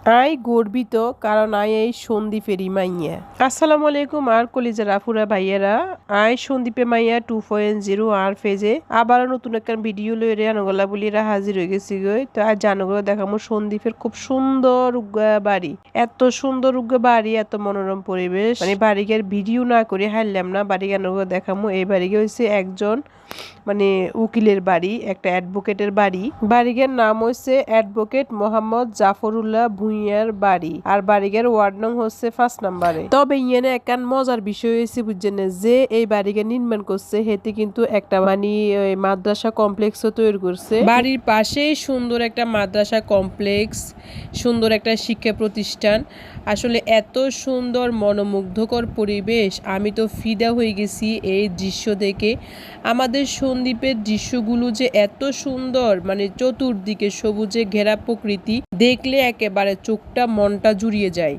I গর্বিত কারণ এই সন্দীপেরই মাইয়া। আসসালামু আলাইকুম আর কলিজার আফুরা ভাইয়েরা। সন্দীপে মাইয়া 2.0 আর ফেজে আবার নতুন একটা ভিডিও লইরে আনগলা বলিরা হাজির হয়ে গেছি গই। তো আজ জানগলা দেখামো সন্দীপের খুব সুন্দর বাড়ি, এত সুন্দর বাড়ি, এত মনোরম পরিবেশ, মানে বাড়ির ভিডিও না করে হারলাম না। বাড়ি দেখামো। এই বাড়িকে হয়েছে একজন মানে উকিলের বাড়ি, একটা অ্যাডভোকেটের বাড়ি। বাড়ির নাম হচ্ছে অ্যাডভোকেট মোহাম্মদ জাফরুল্লাহ ভুঁইয়ার বাড়ি, আর বাড়ির ওয়ার্ড নং হচ্ছে 5 নম্বরে। তবে ইয়েনে একখান মজার বিষয় হয়েছে বুঝছেন, যে এই বাড়িকে নির্মাণ করছে হেতে কিন্তু একটা মানে মাদ্রাসা কমপ্লেক্সও তৈরি করছে। বাড়ির পাশেই সুন্দর একটা মাদ্রাসা কমপ্লেক্স, সুন্দর একটা শিক্ষা প্রতিষ্ঠান। আসলে এত সুন্দর মনোমুগ্ধকর পরিবেশ, আমি তো ফিদা হয়ে গেছি এই দৃশ্য দেখে। আমাদের সন্দ্বীপের দৃশ্যগুলো যে এত সুন্দর, মানে চতুর্দিকে সবুজে ঘেরা প্রকৃতি, দেখলে একেবারে চোখটা মনটা জুড়িয়ে যায়।